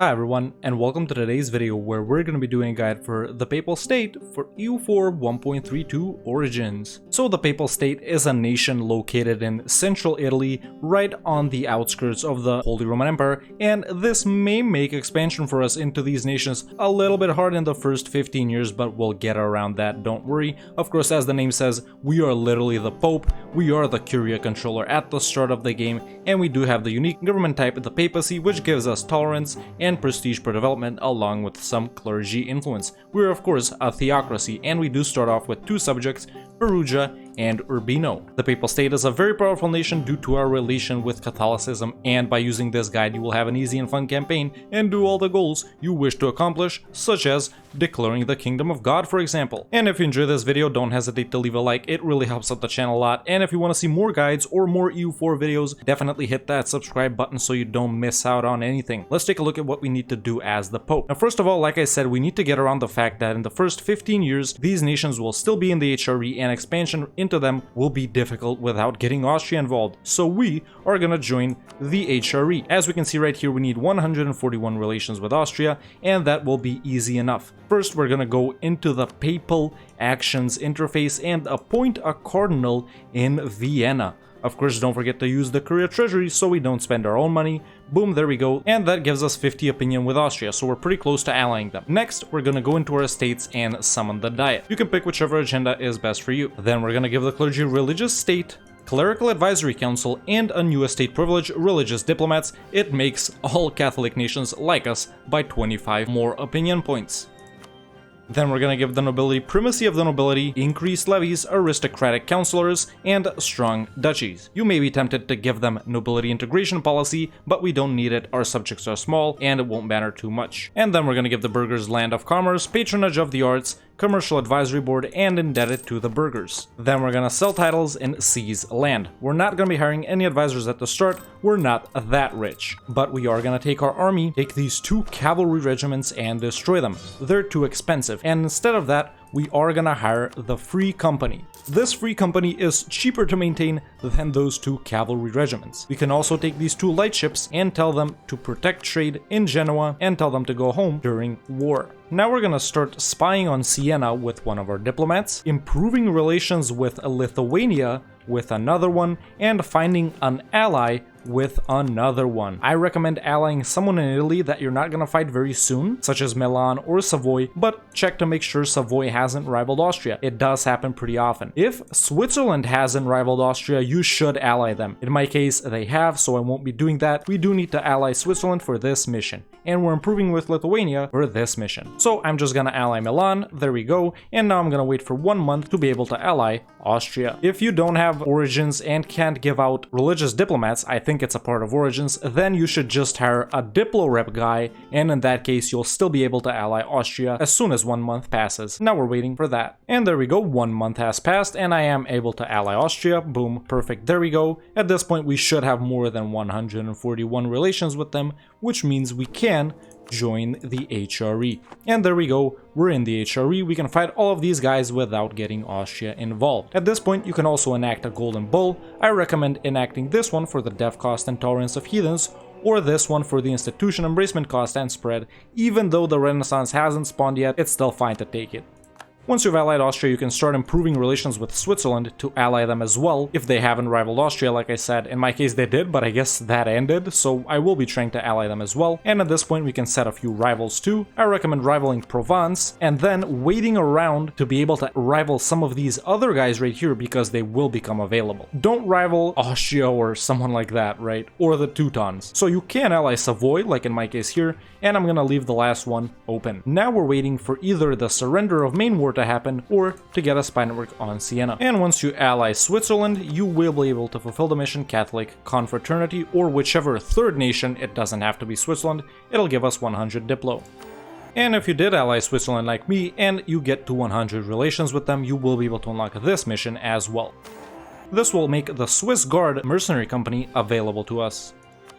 Hi everyone, and welcome to today's video where we're going to be doing a guide for the Papal State for EU4 1.32 origins. So the Papal State is a nation located in central Italy, right on the outskirts of the Holy Roman Empire, and this may make expansion for us into these nations a little bit hard in the first 15 years, but we'll get around that, don't worry. Of course, as the name says, we are literally the Pope, we are the Curia controller at the start of the game, and we do have the unique government type, the papacy, which gives us tolerance and prestige per development along with some clergy influence. We're of course a theocracy, and we do start off with two subjects, Perugia and Urbino. The Papal State is a very powerful nation due to our relation with Catholicism, and by using this guide you will have an easy and fun campaign and do all the goals you wish to accomplish, such as declaring the Kingdom of God, for example. And if you enjoy this video, don't hesitate to leave a like, it really helps out the channel a lot. And if you want to see more guides or more EU4 videos, definitely hit that subscribe button so you don't miss out on anything. Let's take a look at what we need to do as the Pope. Now first of all, like I said, we need to get around the fact that in the first 15 years, these nations will still be in the HRE, and expansion into them will be difficult without getting Austria involved. So we are gonna join the HRE. As we can see right here, we need 141 relations with Austria, and that will be easy enough. First, we're gonna go into the Papal Actions interface and appoint a cardinal in Vienna. Of course, don't forget to use the Curia treasury so we don't spend our own money. Boom, there we go. And that gives us 50 opinion with Austria, so we're pretty close to allying them. Next, we're gonna go into our estates and summon the Diet. You can pick whichever agenda is best for you. Then we're gonna give the clergy religious state, clerical advisory council, and a new estate privilege, religious diplomats. It makes all Catholic nations like us by 25 more opinion points. Then we're gonna give the nobility primacy of the nobility, increased levies, aristocratic councillors, and strong duchies. You may be tempted to give them nobility integration policy, but we don't need it, our subjects are small, and it won't matter too much. And then we're gonna give the burghers land of commerce, patronage of the arts, commercial advisory board, and indebted to the burghers. Then we're gonna sell titles and seize land. We're not gonna be hiring any advisors at the start, we're not that rich. But we are gonna take our army, take these two cavalry regiments and destroy them. They're too expensive, and instead of that, we are gonna hire the Free Company. This Free Company is cheaper to maintain than those two cavalry regiments. We can also take these two light ships and tell them to protect trade in Genoa and tell them to go home during war. Now we're gonna start spying on Siena with one of our diplomats, improving relations with Lithuania with another one, and finding an ally with another one. I recommend allying someone in Italy that you're not gonna fight very soon, such as Milan or Savoy, but check to make sure Savoy hasn't rivaled Austria. It does happen pretty often. If Switzerland hasn't rivaled Austria, you should ally them. In my case, they have, so I won't be doing that. We do need to ally Switzerland for this mission, and we're improving with Lithuania for this mission. So I'm just gonna ally Milan, there we go, and now I'm gonna wait for 1 month to be able to ally Austria. If you don't have origins and can't give out religious diplomats, I think it's a part of origins, then you should just hire a diplo rep guy, and in that case you'll still be able to ally Austria as soon as 1 month passes. Now we're waiting for that. And there we go, 1 month has passed and I am able to ally Austria. Boom, perfect, there we go. At this point we should have more than 141 relations with them, which means we can join the HRE. And there we go, we're in the HRE, we can fight all of these guys without getting Austria involved. At this point you can also enact a golden bull. I recommend enacting this one for the death cost and tolerance of heathens, or this one for the institution embracement cost and spread. Even though the Renaissance hasn't spawned yet, it's still fine to take it. Once you've allied Austria, you can start improving relations with Switzerland to ally them as well, if they haven't rivaled Austria, like I said. In my case they did, but I guess that ended, so I will be trying to ally them as well. And at this point we can set a few rivals too. I recommend rivaling Provence, and then waiting around to be able to rival some of these other guys right here, because they will become available. Don't rival Austria or someone like that, right? Or the Teutons. So you can ally Savoy, like in my case here, and I'm gonna leave the last one open. Now we're waiting for either the surrender of main war to happen or to get a spy network on Siena. And once you ally Switzerland, you will be able to fulfill the mission Catholic Confraternity, or whichever third nation. It doesn't have to be Switzerland, it'll give us 100 diplo. And if you did ally Switzerland like me and you get to 100 relations with them, you will be able to unlock this mission as well. This will make the Swiss Guard mercenary company available to us.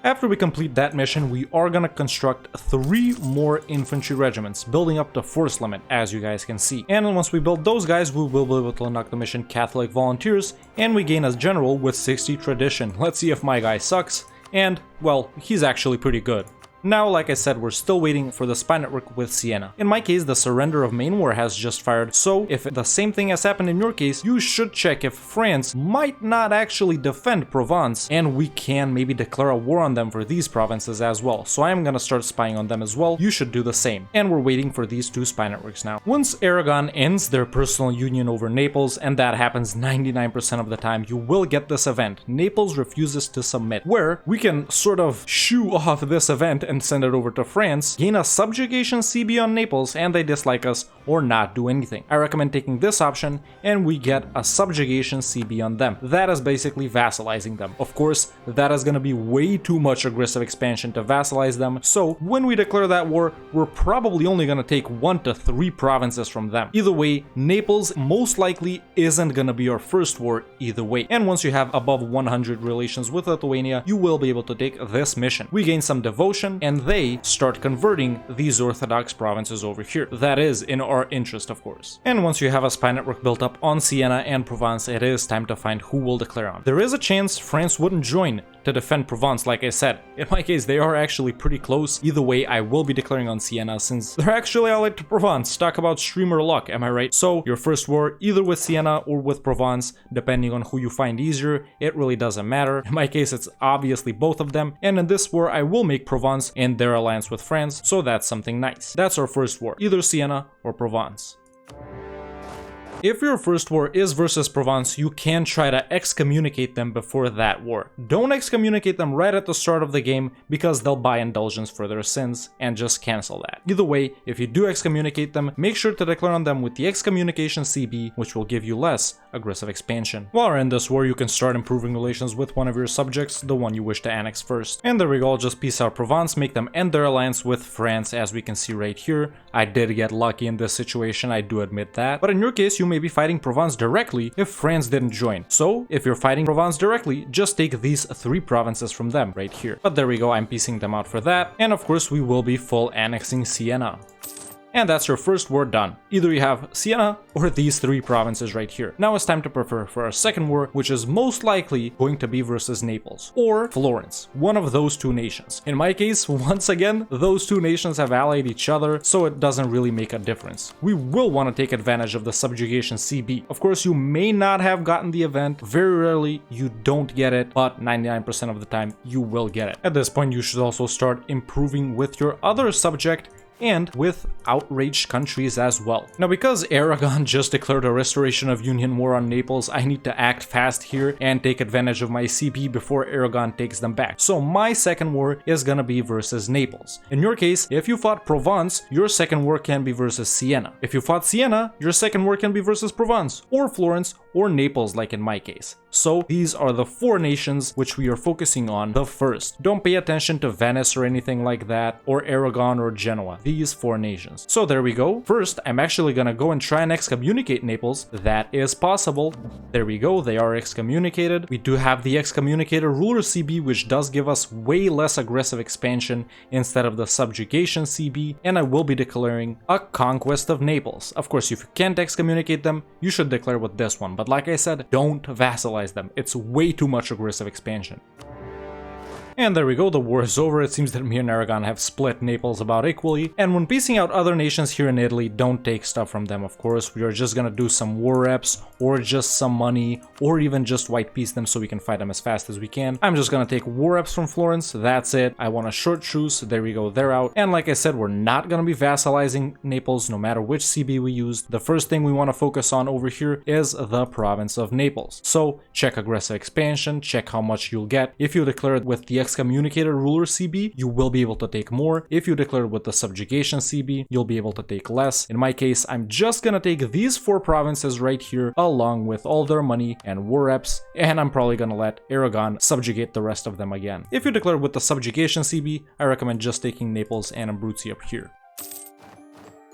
After we complete that mission, we are gonna construct 3 more infantry regiments, building up the force limit, as you guys can see. And once we build those guys, we will be able to unlock the mission Catholic Volunteers, and we gain a general with 60 tradition. Let's see if my guy sucks, and, well, he's actually pretty good. Now, like I said, we're still waiting for the spy network with Siena. In my case, the surrender of main war has just fired, so if the same thing has happened in your case, you should check if France might not actually defend Provence, and we can maybe declare a war on them for these provinces as well. So I am gonna start spying on them as well. You should do the same. And we're waiting for these two spy networks now. Once Aragon ends their personal union over Naples, and that happens 99% of the time, you will get this event. Naples refuses to submit, where we can sort of shoo off this event and send it over to France, gain a subjugation CB on Naples, and they dislike us or not do anything. I recommend taking this option, and we get a subjugation CB on them. That is basically vassalizing them. Of course, that is going to be way too much aggressive expansion to vassalize them, so when we declare that war, we're probably only going to take 1 to 3 provinces from them. Either way, Naples most likely isn't going to be our first war either way, and once you have above 100 relations with Lithuania, you will be able to take this mission. We gain some devotion, and they start converting these Orthodox provinces over here. That is in our interest, of course. And once you have a spy network built up on Siena and Provence, it is time to find who will declare on. There is a chance France wouldn't join to defend Provence, like I said. In my case, they are actually pretty close. Either way, I will be declaring on Siena since they're actually allied to Provence. Talk about streamer luck, am I right? So your first war, either with Siena or with Provence, depending on who you find easier, it really doesn't matter. In my case, it's obviously both of them, and in this war, I will make Provence in their alliance with France, so that's something nice. That's our first war, either Siena or Provence. If your first war is versus Provence, you can try to excommunicate them before that war. Don't excommunicate them right at the start of the game, because they'll buy indulgence for their sins and just cancel that. Either way, if you do excommunicate them, make sure to declare on them with the excommunication CB, which will give you less aggressive expansion. While you're in this war, you can start improving relations with one of your subjects, the one you wish to annex first. And there we go, I'll just peace out Provence, make them end their alliance with France, as we can see right here. I did get lucky in this situation, I do admit that. But in your case, you may be fighting Provence directly if France didn't join. So if you're fighting Provence directly, just take these 3 provinces from them right here. But there we go, I'm piecing them out for that. And of course, we will be full annexing Siena. And that's your first war done. Either you have Siena or these 3 provinces right here. Now it's time to prepare for our second war, which is most likely going to be versus Naples or Florence, one of those 2 nations. In my case, once again, those 2 nations have allied each other, so it doesn't really make a difference. We will want to take advantage of the subjugation CB. Of course, you may not have gotten the event. Very rarely you don't get it, but 99% of the time you will get it. At this point, you should also start improving with your other subject and with outraged countries as well. Now, because Aragon just declared a restoration of union war on Naples, I need to act fast here and take advantage of my CB before Aragon takes them back. So my second war is gonna be versus Naples. In your case, if you fought Provence, your second war can be versus Siena. If you fought Siena, your second war can be versus Provence, or Florence, or Naples, like in my case. So these are the 4 nations which we are focusing on the first. Don't pay attention to Venice or anything like that, or Aragon or Genoa. These 4 nations. So there we go. First, I'm actually gonna go and try and excommunicate Naples. That is possible. There we go, they are excommunicated. We do have the excommunicated ruler CB, which does give us way less aggressive expansion instead of the subjugation CB, and I will be declaring a conquest of Naples. Of course, if you can't excommunicate them, you should declare with this one, but like I said, don't vassalize them. It's way too much aggressive expansion. And there we go, the war is over. It seems that me and Aragon have split Naples about equally. And when piecing out other nations here in Italy, don't take stuff from them, of course. We are just gonna do some war reps, or just some money, or even just white piece them so we can fight them as fast as we can. I'm just gonna take war reps from Florence, that's it. I want a short truce, there we go, they're out. And like I said, we're not gonna be vassalizing Naples no matter which CB we use. The first thing we want to focus on over here is the province of Naples. So check aggressive expansion, check how much you'll get. If you declare it with the excommunicated ruler CB, you will be able to take more. If you declare it with the subjugation CB, you'll be able to take less. In my case, I'm just gonna take these 4 provinces right here along with all their money and war reps, and I'm probably gonna let Aragon subjugate the rest of them again. If you declare with the subjugation CB, I recommend just taking Naples and Abruzzi up here.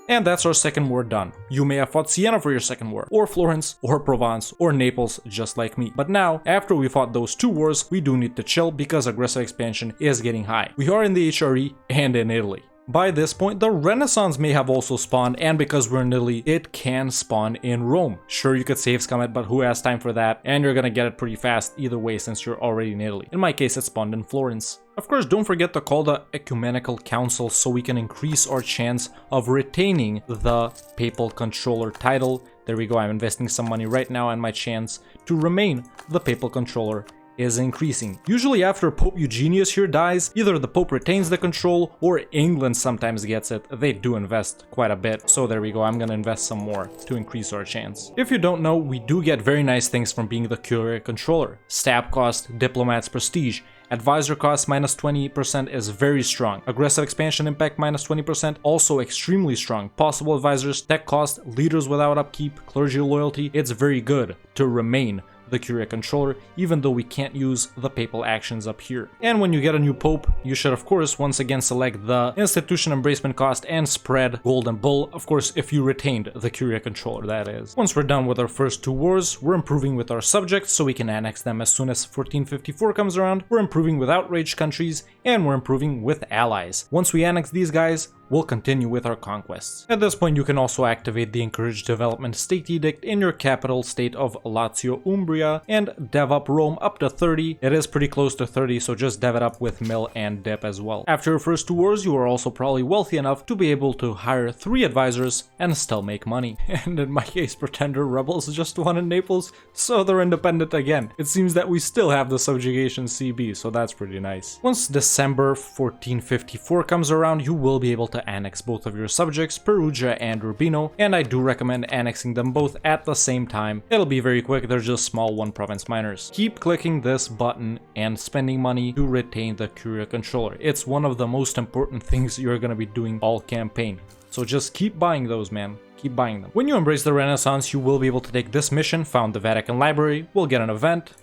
And that's our second war done. You may have fought Siena for your second war, or Florence, or Provence, or Naples, just like me. But now, after we fought those 2 wars, we do need to chill because aggressive expansion is getting high. We are in the HRE and in Italy. By this point, the Renaissance may have also spawned, and because we're in Italy, it can spawn in Rome. Sure, you could save scum it, but who has time for that? And you're gonna get it pretty fast either way since you're already in Italy. In my case, it spawned in Florence. Of course, don't forget to call the Ecumenical Council so we can increase our chance of retaining the Papal Controller title. There we go, I'm investing some money right now and my chance to remain the Papal Controller is increasing. Usually after Pope Eugenius here dies, either the Pope retains the control or England sometimes gets it. They do invest quite a bit. So there we go, I'm gonna invest some more to increase our chance. If you don't know, we do get very nice things from being the Curia Controller. Stab cost, Diplomat's prestige. Advisor cost minus 20% is very strong. Aggressive expansion impact minus 20% also extremely strong. Possible advisors, tech cost, leaders without upkeep, clergy loyalty. It's very good to remain the Curia Controller, even though we can't use the papal actions up here. And when you get a new pope, you should of course once again select the institution embracement cost and spread Golden Bull, of course if you retained the Curia Controller, that is. Once we're done with our first 2 wars, we're improving with our subjects so we can annex them as soon as 1454 comes around. We're improving with outraged countries, and we're improving with allies. Once we annex these guys, we'll continue with our conquests. At this point, you can also activate the Encourage Development State Edict in your capital state of Lazio Umbria and dev up Rome up to 30. It is pretty close to 30, so just dev it up with mill and dip as well. After your first 2 wars, you are also probably wealthy enough to be able to hire 3 advisors and still make money. And in my case, Pretender rebels just won in Naples, so they're independent again. It seems that we still have the subjugation CB, so that's pretty nice. Once December 1454 comes around, you will be able to annex both of your subjects, Perugia and Urbino, and I do recommend annexing them both at the same time. It'll be very quick, they're just small 1 province minors. Keep clicking this button and spending money to retain the Curia Controller. It's one of the most important things you're gonna be doing all campaign. So just keep buying those, man. Keep buying them. When you embrace the Renaissance, you will be able to take this mission, found the Vatican Library, we'll get an event.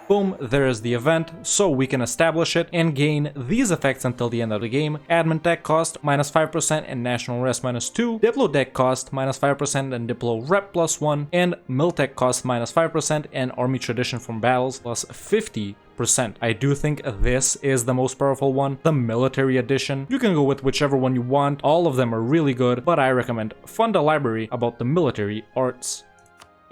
Boom, there is the event, so we can establish it and gain these effects until the end of the game. Admin tech cost minus 5% and national rest minus 2, Diplo tech cost minus 5% and Diplo rep plus 1, and mill tech cost minus 5% and army tradition from battles plus 50%. I do think this is the most powerful one, the military edition. You can go with whichever one you want, all of them are really good, but I recommend fund a library about the military arts.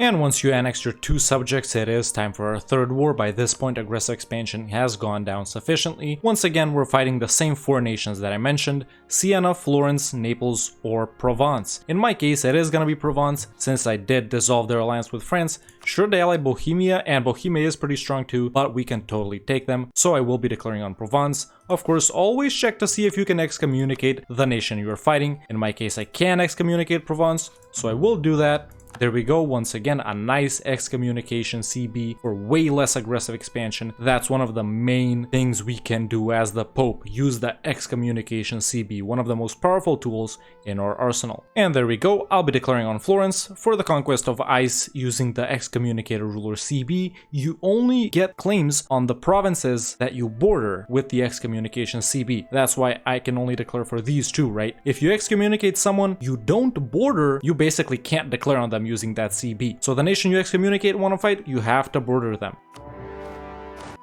And once you annex your 2 subjects, it is time for our 3rd war. By this point, aggressive expansion has gone down sufficiently. Once again, we're fighting the same 4 nations that I mentioned: Siena, Florence, Naples, or Provence. In my case, it is gonna be Provence, since I did dissolve their alliance with France. Sure, they ally Bohemia, and Bohemia is pretty strong too, but we can totally take them, so I will be declaring on Provence. Of course, always check to see if you can excommunicate the nation you are fighting. In my case, I can excommunicate Provence, so I will do that. There we go, once again, a nice excommunication CB for way less aggressive expansion. That's one of the main things we can do as the Pope, use the excommunication CB, one of the most powerful tools in our arsenal. And there we go, I'll be declaring on Florence for the conquest of Ice using the excommunicator ruler CB. You only get claims on the provinces that you border with the excommunication CB. That's why I can only declare for these 2, right? If you excommunicate someone you don't border, you basically can't declare on them using that CB. So the nation you excommunicate want to fight, you have to border them.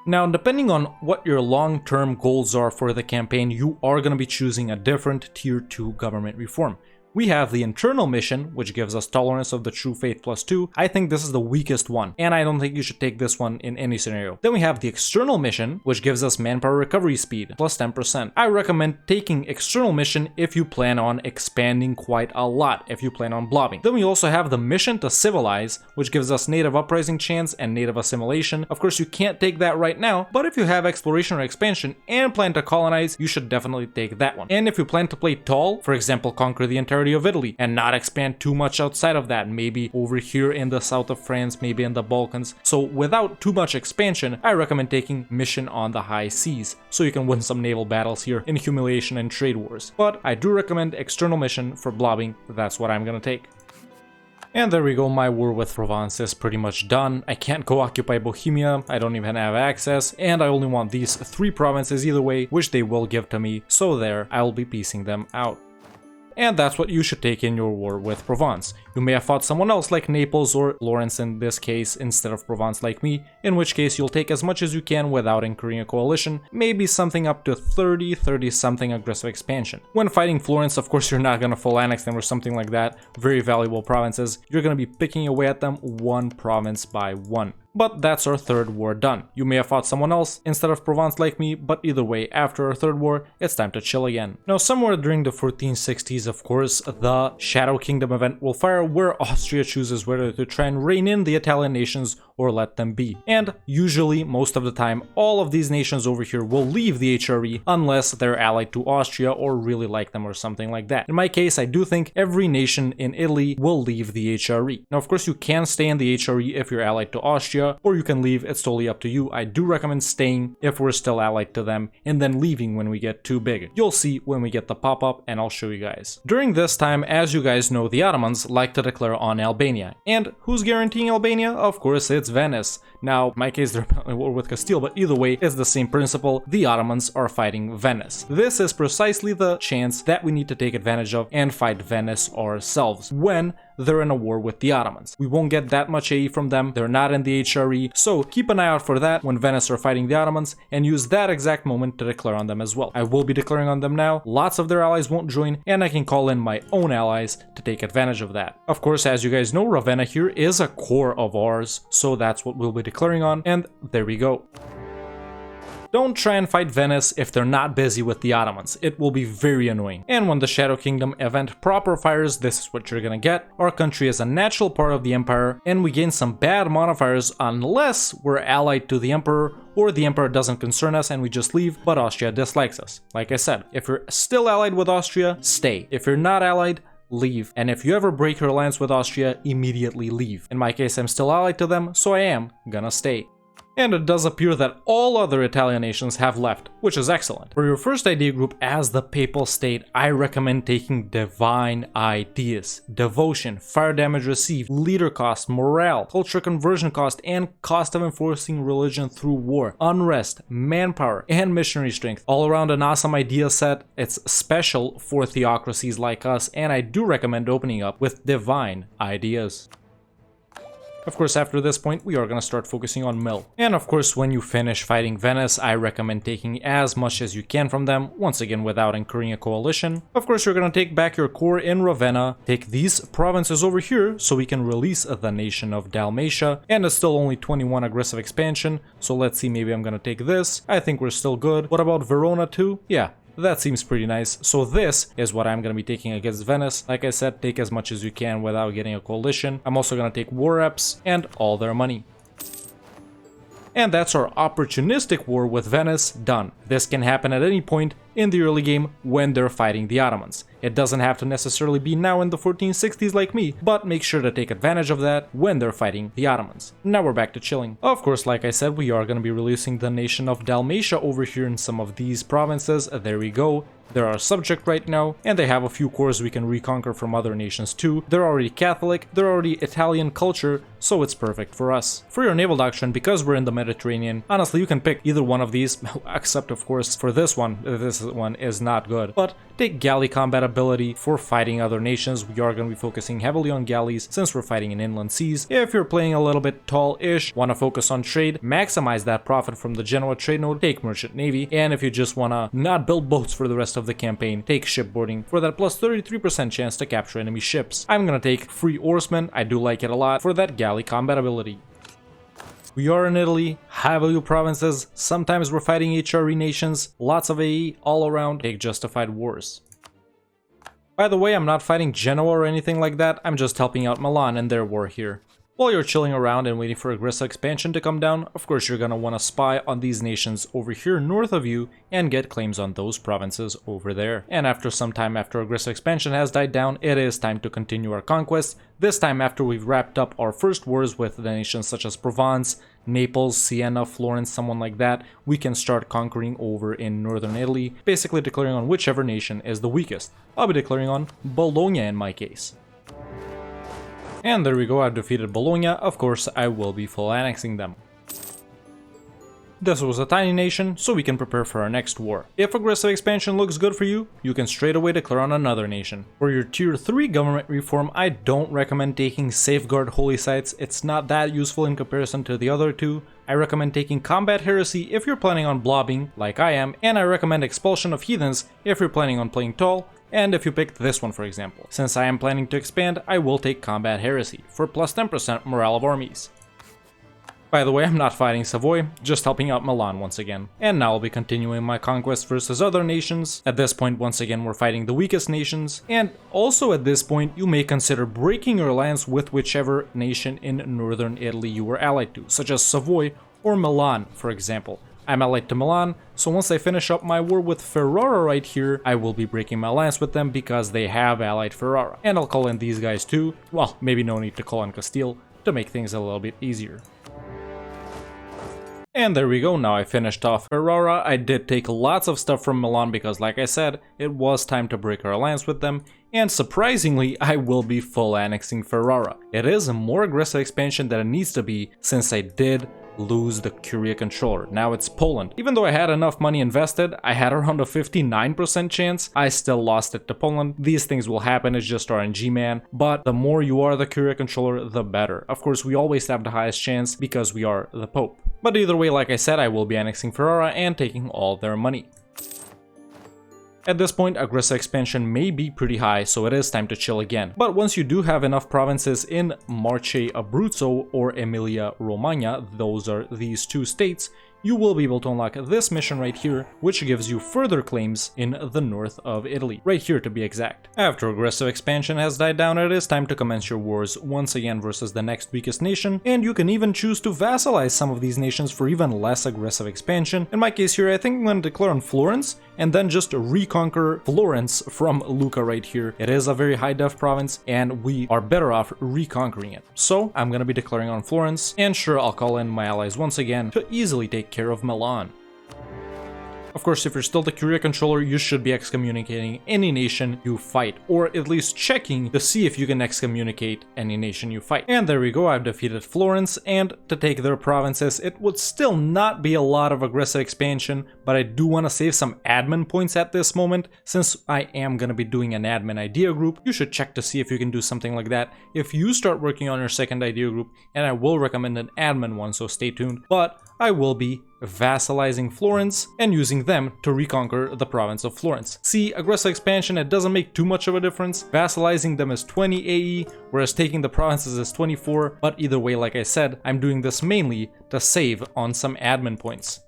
Now, depending on what your long-term goals are for the campaign, you are going to be choosing a different tier 2 government reform. We have the internal mission, which gives us tolerance of the true faith plus 2. I think this is the weakest one, and I don't think you should take this one in any scenario. Then we have the external mission, which gives us manpower recovery speed plus 10%. I recommend taking external mission if you plan on expanding quite a lot, if you plan on blobbing. Then we also have the mission to civilize, which gives us native uprising chance and native assimilation. Of course, you can't take that right now, but if you have exploration or expansion and plan to colonize, you should definitely take that one. And if you plan to play tall, for example, conquer the entirety of Italy and not expand too much outside of that, maybe over here in the south of France, maybe in the Balkans. So without too much expansion, I recommend taking mission on the high seas, so you can win some naval battles here in humiliation and trade wars. But I do recommend external mission for blobbing, that's what I'm gonna take. And there we go, my war with Provence is pretty much done. I can't go occupy Bohemia, I don't even have access, and I only want these 3 provinces either way, which they will give to me, so there, I will be piecing them out. and that's what you should take in your war with Provence. You may have fought someone else like Naples or Florence in this case instead of Provence like me, in which case you'll take as much as you can without incurring a coalition, maybe something up to 30 something aggressive expansion. When fighting Florence, of course you're not gonna full annex them or something like that, very valuable provinces, you're gonna be picking away at them one province by one. But that's our third war done. You may have fought someone else instead of Provence like me, but either way, after our third war, it's time to chill again. Now, somewhere during the 1460s, of course, the Shadow Kingdom event will fire where Austria chooses whether to try and rein in the Italian nations or let them be. And usually, most of the time, all of these nations over here will leave the HRE unless they're allied to Austria or really like them or something like that. In my case, I do think every nation in Italy will leave the HRE. Now, of course, you can stay in the HRE if you're allied to Austria, or you can leave, it's totally up to you. I do recommend staying if we're still allied to them, and then leaving when we get too big. You'll see when we get the pop-up, and I'll show you guys. During this time, as you guys know, the Ottomans like to declare on Albania. And who's guaranteeing Albania? Of course, it's Venice. Now, in my case, they're at war with Castile, but either way, it's the same principle. The Ottomans are fighting Venice. This is precisely the chance that we need to take advantage of and fight Venice ourselves when they're in a war with the Ottomans. We won't get that much AE from them, they're not in the HRE, so keep an eye out for that when Venice are fighting the Ottomans and use that exact moment to declare on them as well. I will be declaring on them now, lots of their allies won't join, and I can call in my own allies to take advantage of that. Of course, as you guys know, Ravenna here is a core of ours, so that's what we'll be declaring on, and there we go. Don't try and fight Venice if they're not busy with the Ottomans, it will be very annoying. And when the Shadow Kingdom event proper fires, this is what you're gonna get. Our country is a natural part of the empire, and we gain some bad modifiers unless we're allied to the emperor, or the emperor doesn't concern us and we just leave, but Austria dislikes us. Like I said, if you're still allied with Austria, stay. If you're not allied, leave. And if you ever break your alliance with Austria, immediately leave. In my case, I'm still allied to them, so I am gonna stay. And it does appear that all other Italian nations have left, which is excellent. For your first idea group as the Papal State, I recommend taking divine ideas. Devotion, fire damage received, leader cost, morale, culture conversion cost, and cost of enforcing religion through war, unrest, manpower, and missionary strength. All around an awesome idea set. It's special for theocracies like us, and I do recommend opening up with divine ideas. Of course, after this point, we are gonna start focusing on mill. And of course, when you finish fighting Venice, I recommend taking as much as you can from them, once again without incurring a coalition. Of course, you're gonna take back your core in Ravenna, take these provinces over here so we can release the nation of Dalmatia, and it's still only 21 aggressive expansion, so let's see, maybe I'm gonna take this. I think we're still good. What about Verona too? Yeah. That seems pretty nice. So this is what I'm going to be taking against Venice. Like I said, take as much as you can without getting a coalition. I'm also going to take war reps and all their money. And that's our opportunistic war with Venice done. This can happen at any point in the early game when they're fighting the Ottomans. It doesn't have to necessarily be now in the 1460s like me, but make sure to take advantage of that when they're fighting the Ottomans. Now we're back to chilling. Of course, like I said, we are going to be releasing the nation of Dalmatia over here in some of these provinces. There we go. They're our subject right now, and they have a few cores we can reconquer from other nations too. They're already Catholic, they're already Italian culture, so it's perfect for us. For your naval doctrine, because we're in the Mediterranean, honestly you can pick either one of these, except of course for this one is not good. But take galley combat ability for fighting other nations. We are going to be focusing heavily on galleys since we're fighting in inland seas. If you're playing a little bit tall-ish, want to focus on trade, maximize that profit from the Genoa trade node, take merchant navy, and if you just want to not build boats for the rest of the campaign, take shipboarding for that plus 33% chance to capture enemy ships. I'm gonna take free oarsmen, I do like it a lot, for that galley combat ability. We are in Italy, high value provinces, sometimes we're fighting HRE nations, lots of AE all around, take justified wars. By the way, I'm not fighting Genoa or anything like that, I'm just helping out Milan in their war here. While you're chilling around and waiting for aggressive expansion to come down, of course you're gonna want to spy on these nations over here north of you and get claims on those provinces over there. And after some time after aggressive expansion has died down, it is time to continue our conquest, this time after we've wrapped up our first wars with the nations such as Provence, Naples, Siena, Florence, someone like that. We can start conquering over in northern Italy, basically declaring on whichever nation is the weakest. I'll be declaring on Bologna in my case. And there we go, I've defeated Bologna, of course I will be full annexing them. this was a tiny nation, so we can prepare for our next war. If aggressive expansion looks good for you, you can straight away declare on another nation. For your tier 3 government reform, I don't recommend taking safeguard holy sites. It's not that useful in comparison to the other two. I recommend taking combat heresy if you're planning on blobbing, like I am, and I recommend expulsion of heathens if you're planning on playing tall, and if you picked this one for example. Since I am planning to expand, I will take combat heresy for plus 10% morale of armies. By the way, I'm not fighting Savoy, just helping out Milan once again. And now I'll be continuing my conquest versus other nations. At this point, once again, we're fighting the weakest nations. And also at this point, you may consider breaking your alliance with whichever nation in northern Italy you were allied to, such as Savoy or Milan, for example. I'm allied to Milan, so once I finish up my war with Ferrara right here, I will be breaking my alliance with them because they have allied Ferrara. And I'll call in these guys too. Well, maybe no need to call in Castile to make things a little bit easier. And there we go, now I finished off Ferrara. I did take lots of stuff from Milan because, like I said, it was time to break our alliance with them. And surprisingly, I will be full annexing Ferrara. It is a more aggressive expansion than it needs to be since I did lose the Curia controller. Now it's Poland. Even though I had enough money invested, I had around a 59% chance, I still lost it to Poland. These things will happen, it's just RNG, man. But the more you are the Curia controller, the better. Of course, we always have the highest chance because we are the Pope. But either way, like I said, I will be annexing Ferrara and taking all their money. At this point, aggressive expansion may be pretty high, so it is time to chill again. But once you do have enough provinces in Marche Abruzzo or Emilia Romagna, those are these two states, you will be able to unlock this mission right here, which gives you further claims in the north of Italy, right here to be exact. After aggressive expansion has died down, it is time to commence your wars once again versus the next weakest nation, and you can even choose to vassalize some of these nations for even less aggressive expansion. In my case here, I think I'm going to declare on Florence, and then just reconquer Florence from Lucca right here. It is a very high def province, and we are better off reconquering it. So I'm going to be declaring on Florence, and sure, I'll call in my allies once again to easily take care of Milan. Of course, if you're still the Curia controller, you should be excommunicating any nation you fight, or at least checking to see if you can excommunicate any nation you fight. And there we go, I've defeated Florence, and to take their provinces, it would still not be a lot of aggressive expansion, but I do want to save some admin points at this moment. Since I am going to be doing an admin idea group, you should check to see if you can do something like that if you start working on your second idea group, and I will recommend an admin one, so stay tuned. But I will be vassalizing Florence and using them to reconquer the province of Florence. See, aggressive expansion, it doesn't make too much of a difference. Vassalizing them is 20 AE, whereas taking the provinces is 24, but either way, like I said, I'm doing this mainly to save on some admin points.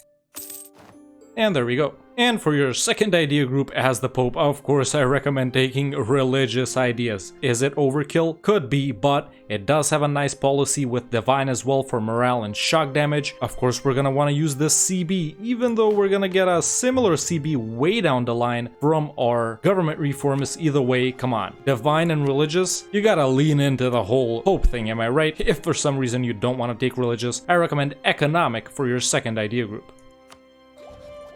And there we go. And for your second idea group as the Pope, of course, I recommend taking religious ideas. Is it overkill? Could be, but it does have a nice policy with divine as well for morale and shock damage. Of course, we're gonna want to use this CB, even though we're gonna get a similar CB way down the line from our government reforms. Either way, come on. Divine and religious, you gotta lean into the whole Pope thing, am I right? If for some reason you don't want to take religious, I recommend economic for your second idea group.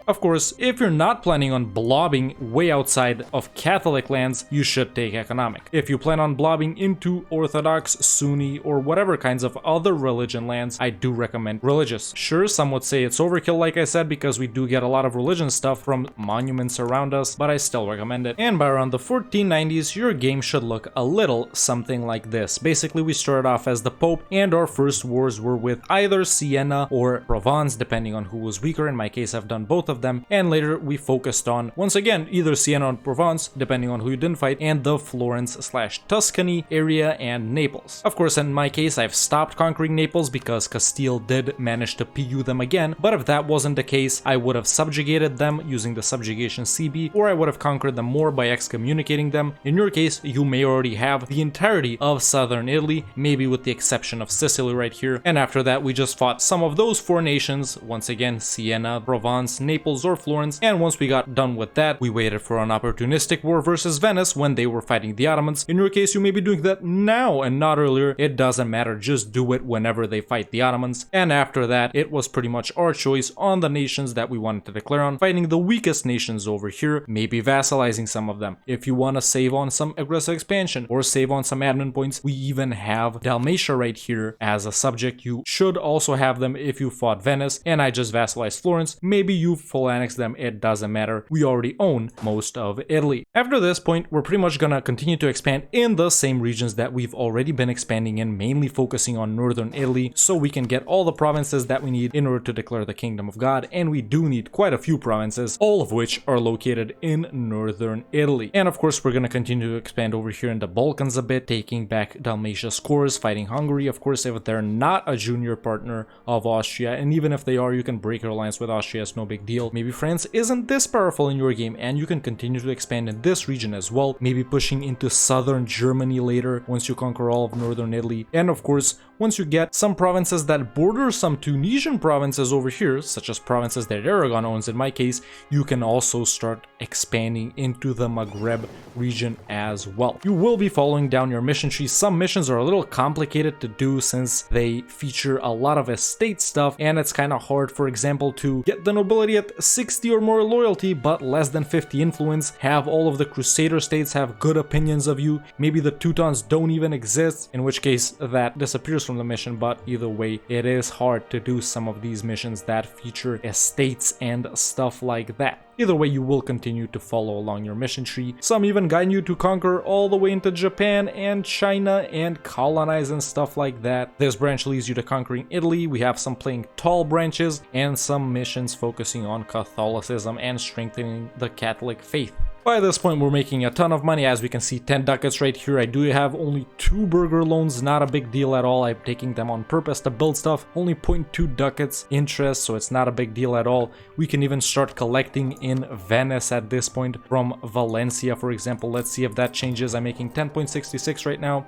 Of course, if you're not planning on blobbing way outside of Catholic lands, you should take economic. If you plan on blobbing into Orthodox, Sunni, or whatever kinds of other religion lands, I do recommend religious. Sure, some would say it's overkill, like I said, because we do get a lot of religion stuff from monuments around us, but I still recommend it. And by around the 1490s, your game should look a little something like this. Basically, we started off as the Pope, and our first wars were with either Siena or Provence, depending on who was weaker. In my case, I've done both of them, and later we focused on, once again, either Siena or Provence, depending on who you didn't fight, and the Florence/Tuscany area and Naples. Of course, in my case, I've stopped conquering Naples because Castile did manage to PU them again, but if that wasn't the case, I would have subjugated them using the subjugation CB, or I would have conquered them more by excommunicating them. In your case, you may already have the entirety of southern Italy, maybe with the exception of Sicily right here, and after that we just fought some of those four nations, once again, Siena, Provence, Naples, Naples or Florence, and once we got done with that, we waited for an opportunistic war versus Venice when they were fighting the Ottomans. In your case, you may be doing that now and not earlier. It doesn't matter, just do it whenever they fight the Ottomans. And after that, it was pretty much our choice on the nations that we wanted to declare on, fighting the weakest nations over here, maybe vassalizing some of them. If you want to save on some aggressive expansion or save on some admin points, we even have Dalmatia right here as a subject. You should also have them if you fought Venice, and I just vassalized Florence. Maybe you full annex them, it doesn't matter. We already own most of Italy. After this point, we're pretty much gonna continue to expand in the same regions that we've already been expanding in, mainly focusing on northern Italy, so we can get all the provinces that we need in order to declare the Kingdom of God, and we do need quite a few provinces, all of which are located in northern Italy. And of course, we're gonna continue to expand over here in the Balkans a bit, taking back Dalmatia's cores, fighting Hungary, of course, if they're not a junior partner of Austria, and even if they are, you can break your alliance with Austria, it's no big deal. Maybe France isn't this powerful in your game, and you can continue to expand in this region as well, maybe pushing into southern Germany later once you conquer all of northern Italy. And of course, once you get some provinces that border some Tunisian provinces over here, such as provinces that Aragon owns in my case, you can also start expanding into the Maghreb region as well. You will be following down your mission tree. Some missions are a little complicated to do since they feature a lot of estate stuff, and it's kind of hard, for example, to get the nobility at 60 or more loyalty but less than 50 influence, have all of the Crusader states have good opinions of you, maybe the Teutons don't even exist, in which case that disappears from the mission. But either way, it is hard to do some of these missions that feature estates and stuff like that. Either way, you will continue to follow along your mission tree. Some even guide you to conquer all the way into Japan and China and colonize and stuff like that. This branch leads you to conquering Italy. We have some playing tall branches and some missions focusing on Catholicism and strengthening the Catholic faith. By this point, we're making a ton of money. As we can see, 10 ducats right here. I do have only 2 burger loans, not a big deal at all. I'm taking them on purpose to build stuff. Only 0.2 ducats interest, so it's not a big deal at all. We can even start collecting in Venice at this point from Valencia, for example. Let's see if that changes. I'm making 10.66 right now.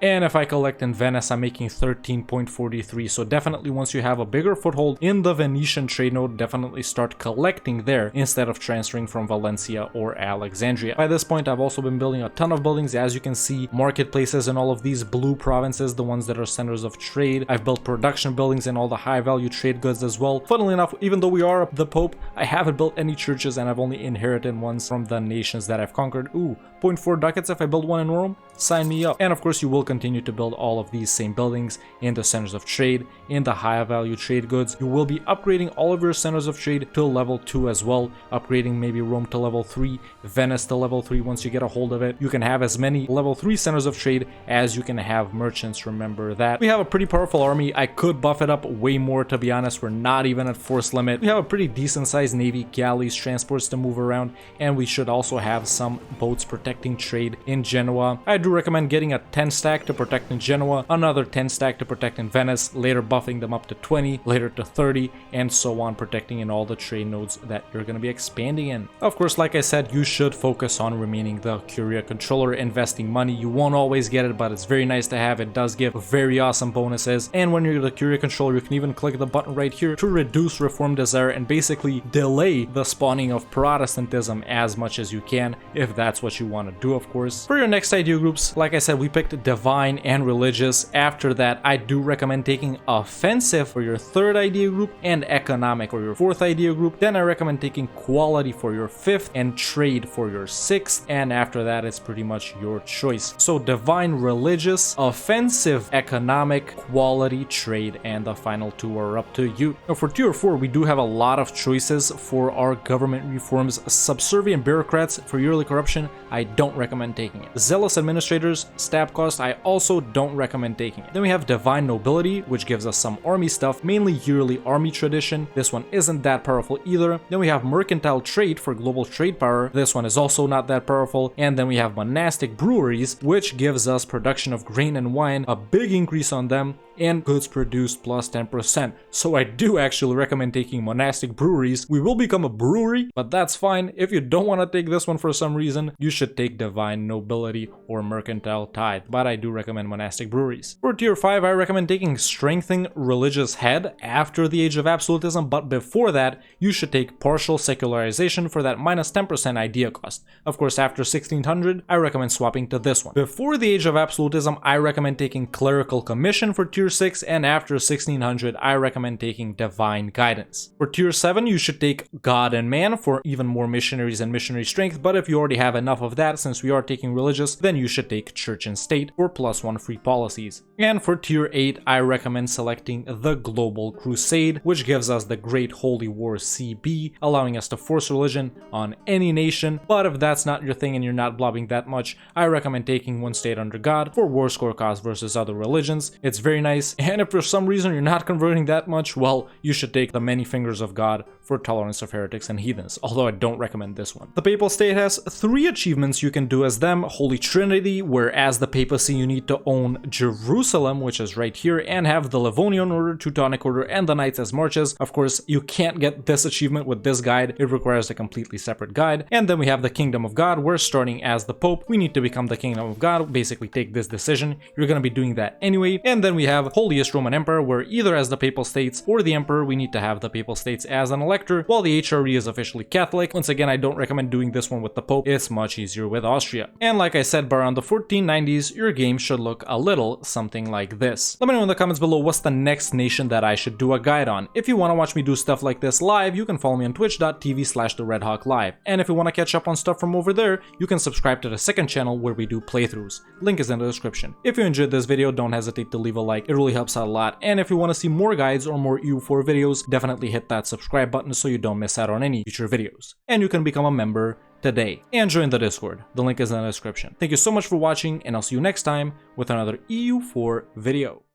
And if I collect in Venice, I'm making 13.43. So definitely once you have a bigger foothold in the Venetian trade node, definitely start collecting there instead of transferring from Valencia or Alexandria. By this point, I've also been building a ton of buildings. As you can see, marketplaces in all of these blue provinces, the ones that are centers of trade. I've built production buildings and all the high value trade goods as well. Funnily enough, even though we are the Pope, I haven't built any churches and I've only inherited ones from the nations that I've conquered. Ooh, 0.4 ducats if I build one in Rome? Sign me up. And of course, you will continue to build all of these same buildings in the centers of trade, in the high value trade goods. You will be upgrading all of your centers of trade to level 2 as well, upgrading maybe Rome to level 3, Venice to level 3 once you get a hold of it. You can have as many level 3 centers of trade as you can have merchants, remember that. We have a pretty powerful army. I could buff it up way more, to be honest. We're not even at force limit. We have a pretty decent sized navy, galleys, transports to move around, and we should also have some boats protecting trade in Genoa. I do recommend getting a 10 stack to protect in Genoa, another 10 stack to protect in Venice, later buffing them up to 20, later to 30, and so on, protecting in all the trade nodes that you're going to be expanding in. Of course, like I said, you should focus on remaining the Curia controller, investing money. You won't always get it, but it's very nice to have. It does give very awesome bonuses. And when you're the Curia controller, you can even click the button right here to reduce reform desire and basically delay the spawning of Protestantism as much as you can, if that's what you want to do, of course. For your next idea groups, like I said, we picked divine and religious. After that, I do recommend taking offensive for your third idea group and economic for your fourth idea group. Then I recommend taking quality for your fifth and trade for your sixth. And after that, it's pretty much your choice. So divine, religious, offensive, economic, quality, trade, and the final two are up to you. Now for tier 4, we do have a lot of choices for our government reforms. Subservient bureaucrats for yearly corruption, I don't recommend taking it. Zealous administrators, stab cost, I also don't recommend taking it. Then we have divine nobility, which gives us some army stuff, mainly yearly army tradition. This one isn't that powerful either. Then we have mercantile trade for global trade power. This one is also not that powerful. And then we have monastic breweries, which gives us production of grain and wine, a big increase on them, and goods produced plus 10%. So I do actually recommend taking monastic breweries. We will become a brewery, but that's fine. If you don't want to take this one for some reason, you should should take Divine Nobility or Mercantile Tithe, but I do recommend monastic breweries. For tier 5, I recommend taking Strengthening Religious Head after the Age of Absolutism, but before that, you should take Partial Secularization for that minus 10% idea cost. Of course, after 1600, I recommend swapping to this one. Before the Age of Absolutism, I recommend taking Clerical Commission for tier 6, and after 1600, I recommend taking Divine Guidance. For tier 7, you should take God and Man for even more missionaries and missionary strength, but if you already have enough of that, since we are taking religious, then you should take Church and State for +1 free policies. And for tier 8, I recommend selecting the Global Crusade, which gives us the Great Holy War CB, allowing us to force religion on any nation. But if that's not your thing and you're not blobbing that much, I recommend taking One State Under God for war score cost versus other religions. It's very nice, and if for some reason you're not converting that much, well, you should take the Many Fingers of God for tolerance of heretics and heathens, although I don't recommend this one. The Papal State has 3 achievements you can do as them: Holy Trinity, where as the papacy you need to own Jerusalem, which is right here, and have the Livonian Order, Teutonic Order, and the Knights as Marches. Of course, you can't get this achievement with this guide, it requires a completely separate guide. And then we have the Kingdom of God, where starting as the Pope, we need to become the Kingdom of God, basically take this decision. You're gonna be doing that anyway. And then we have Holiest Roman Emperor, where either as the Papal States or the Emperor, we need to have the Papal States as an elector, while the HRE is officially Catholic. Once again, I don't recommend doing this one with the Pope, it's much easier with Austria. And like I said, by around the 1490s, your game should look a little something like this. Let me know in the comments below what's the next nation that I should do a guide on. If you want to watch me do stuff like this live, you can follow me on twitch.tv/TheRedHawkLive. And if you want to catch up on stuff from over there, you can subscribe to the second channel where we do playthroughs. Link is in the description. If you enjoyed this video, don't hesitate to leave a like, it really helps out a lot. And if you want to see more guides or more EU4 videos, definitely hit that subscribe button so you don't miss out on any future videos. And you can become a member today and join the Discord. The link is in the description. Thank you so much for watching, and I'll see you next time with another EU4 video.